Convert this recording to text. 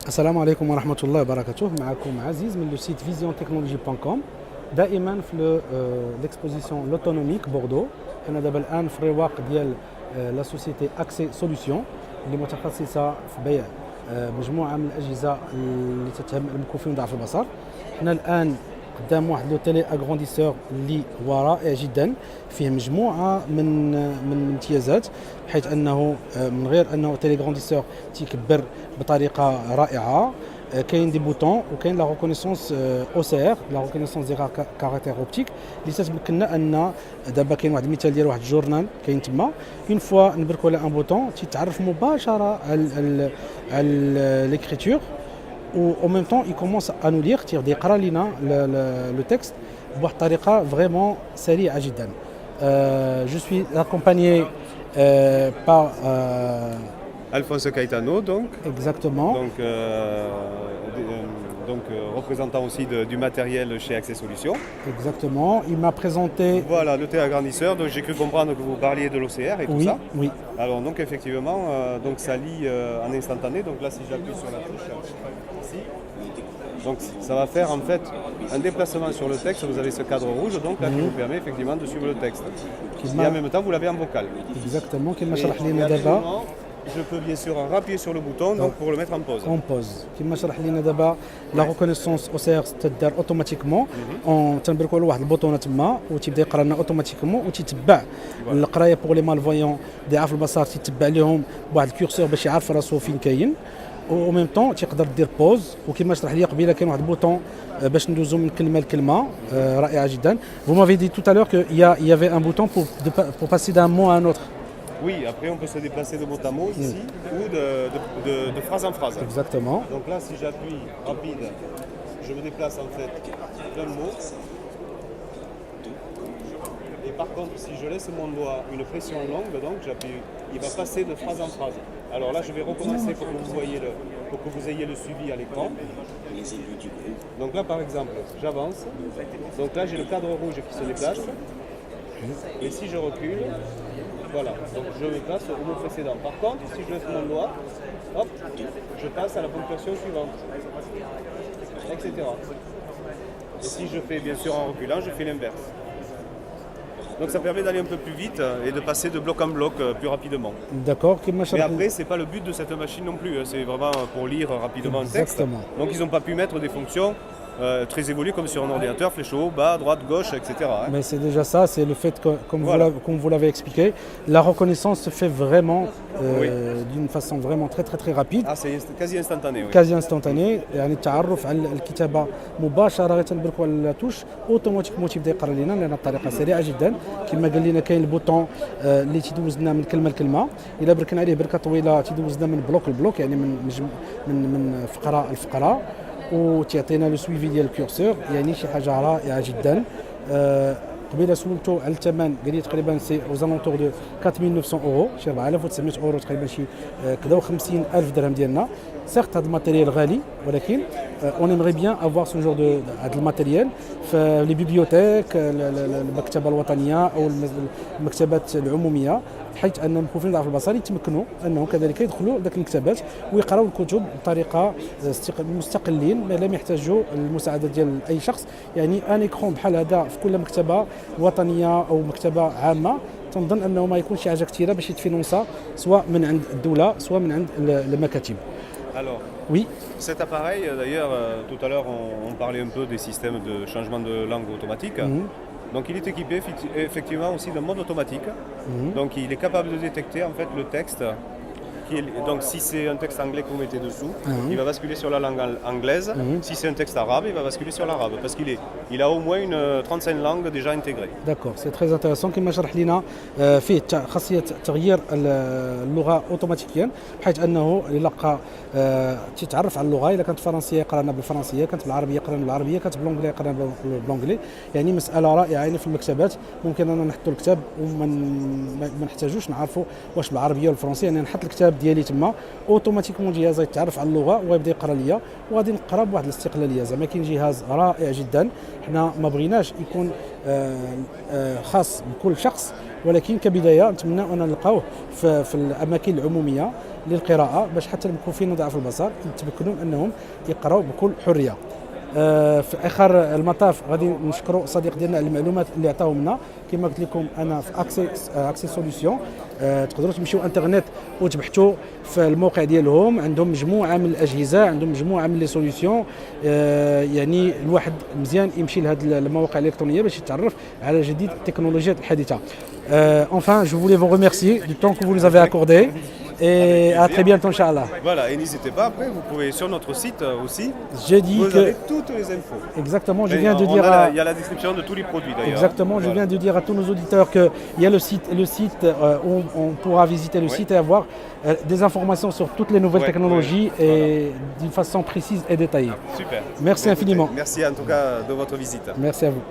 السلام عليكم ورحمة الله وبركاته. معكم عزيز من لو سيت visiontechnologie.com. دائما في l'exposition l'autonomique بوردو. أنا دابا الآن في الرواق ديال لا سوسيتي اكسي سوليسيون اللي متخصصة في بيع مجموعة من الأجهزة اللي تتهم المكفوفين ضعف البصر. حنا الآن قدام واحد لو تيلي اغرونديسور اللي هو رائع جدا، فيه مجموعه من الامتيازات، بحيث انه من غير انه تيلي اغرونديسور تيكبر بطريقه رائعه. كاين دي بوطون وكاين لا ريكونيسونس او سي ار، لا ريكونيسونس دي كاركتير اوبتيك اللي تتمكننا ان دابا كاين واحد المثال ديال واحد الجورنال كاين تما، اون فوا نبركو على ان بوطون تيتعرف مباشره على ليكريتور. Ou en même temps, il commence à nous lire, يقرا لنا le texte بواحد الطريقه vraiment سريعه جدا. Je suis accompagné par Alphonse Caetano, donc. exactement. Représentant aussi du matériel chez Accès Solutions. Exactement. Il m'a présenté. Voilà, le téléagrandisseur. Donc j'ai cru comprendre que vous parliez de l'OCR et tout Oui, ça. oui. Alors donc effectivement, donc ça lit en instantané. Donc là, si j'appuie sur la touche ici, donc ça va faire en fait un déplacement sur le texte. Vous avez ce cadre rouge, donc là qui vous permet effectivement de suivre le texte. Et en même temps, vous l'avez en vocal. Exactement. كما Et شرح لنا دابا je peux bien sûr appuyer sur le bouton donc pour le mettre en pause. اون بوز. كما شرح لنا دابا لا ريكونيسونس او سي ار تدار اوتوماتيكمون، اون تنبركوا على واحد البوطونه تما وتيبدا يقرا لنا اوتوماتيكمون وتيتبع القرايه بوغ لي مالفويون ضعاف البصر، تيتبع لهم بواحد الكورسور باش يعرف راسو فين كاين، و ميم طون تيقدر دير بوز. وكما شرح لي قبيله كاين واحد البوطون باش ندوزو من كلمه لكلمه رائعه جدا. Vous m'avez dit tout à l'heure qu'il y avait un bouton pour passer d'un mot à un autre. Oui, après on peut se déplacer de mot à mot ici ou de phrase en phrase. Exactement. Donc là, si j'appuie rapide, je me déplace en fait d'un mot. Et par contre, si je laisse mon doigt une pression longue, donc j'appuie, il va passer de phrase en phrase. Alors là, je vais recommencer pour que vous ayez le suivi à l'écran. Donc là, par exemple, j'avance. Donc là, j'ai le cadre rouge qui se déplace. Et si je recule, voilà, donc je me place au mot précédent. Par contre, si je laisse mon doigt, hop, je passe à la ponctuation suivante, etc. Et si je fais bien sûr en reculant, je fais l'inverse. Donc ça permet d'aller un peu plus vite et de passer de bloc en bloc plus rapidement. D'accord. كما Mais شرح après, c'est pas le but de cette machine non plus, c'est vraiment pour lire rapidement un texte. Exactement. Donc ils n'ont pas pu mettre des fonctions très évoluées comme sur un ordinateur, flèche haut, bas, droite, gauche, etc. Mais c'est déjà ça, c'est le fait que, Voilà. comme vous l'avez expliqué, la reconnaissance se fait vraiment d'une façon vraiment très rapide. Ah, c'est quasi instantané, oui. كازي انستونتاني، يعني التعرف على الكتابه مباشره تنبركوا على التوش اوتوماتيكمون تيبدا يقرا لنا، لان الطريقه سريعه جدا. كما قال لنا كاين البوطون اللي تيدوز لنا من كلمه لكلمه، الا بركنا عليه بركه طويله تيدوز لنا من بلوك لبلوك، يعني من فقره لفقره، وتعطينا لو سويفي ديال الكورسور، يعني شي حاجه رائعه جدا. قبيله سولته على الثمن، قال لي تقريبا سي اوزالونتور دو 4900 اورو، شي 4900 اورو تقريبا، شي كذا 50000 درهم ديالنا. سيغت هذا الماتيريال غالي، ولكن اون ايمري بيان افوار سو جور دو هذا الماتيريال في لي بيبيوتيك، المكتبه الوطنيه او المكتبات العموميه، بحيث ان المكفوفين ضعف البصر يتمكنوا انهم كذلك يدخلوا لذاك المكتبات ويقراوا الكتب بطريقه مستقلين، ما لم يحتاجوا المساعده ديال اي شخص. يعني ان ايكرون بحال هذا في كل مكتبه وطنيه او مكتبه عامه، تنظن انه ما يكون شي حاجه كثيره باش يتفينونسا سواء من عند الدوله سواء من عند المكاتب. Alors, Oui, cet appareil, d'ailleurs, tout à l'heure, on parlait un peu des systèmes de changement de langue automatique. Donc, il est équipé effectivement aussi d'un mode automatique. Donc, il est capable de détecter en fait le texte. Donc, si c'est un texte anglais que vous mettez dessous, il va basculer sur la langue anglaise. Si c'est un texte arabe, il va basculer sur l'arabe. Parce qu'il a au moins une 35 langues déjà intégrées. داكور، سي تري انتريسون. كما شرح لنا فيه خاصيه تغيير اللغه اوتوماتيكيا، بحيث انه يلقى تيتعرف على اللغه، اذا كانت فرنسيه يقرانا بالفرنسيه، كانت بالعربيه يقرانا بالعربيه، كانت بالانجليه يقرانا بالانجلي. يعني مساله رائعه. يعني في المكتبات ممكن اننا نحطوا الكتاب وما نحتاجوش نعرفوا واش بالعربيه ولا بالفرنسيه، يعني نحط الكتاب ديالي تما اوتوماتيكمون الجهاز يتعرف على اللغه ويبدا يقرا ليا، وغادي نقرا بواحد الاستقلاليه. زعما كاين جهاز رائع جدا. حنا ما بغيناش يكون خاص بكل شخص، ولكن كبدايه نتمنى ان نلقاوه في الاماكن العموميه للقراءه باش حتى المكفوفين وضعاف البصر يتمكنوا انهم يقراوا بكل حريه. في اخر المطاف غادي نشكروا الصديق ديالنا على المعلومات اللي عطاهم لنا. كما قلت لكم انا في اكسي سوليسيون، تقدروا تمشيو انترنت وتبحثوا في الموقع ديالهم، عندهم مجموعه من الاجهزه، عندهم مجموعه من لي سوليسيون. يعني الواحد مزيان يمشي لهذه المواقع الالكترونيه باش يتعرف على جديد التكنولوجيات الحديثه. Enfin, je voulais vous remercier du temps que vous nous avez accordé et à très bientôt, Inch'Allah. Voilà, et n'hésitez pas, après, vous pouvez sur notre site aussi, J'ai dit vous que... avez toutes les infos. Exactement, je Et viens de dire il y a la description de tous les produits d'ailleurs. Exactement, je viens de dire à tous nos auditeurs qu'il y a le site où on pourra visiter le site et avoir des informations sur toutes les nouvelles technologies et d'une façon précise et détaillée. Super. Merci infiniment. Merci en tout cas de votre visite. Merci à vous.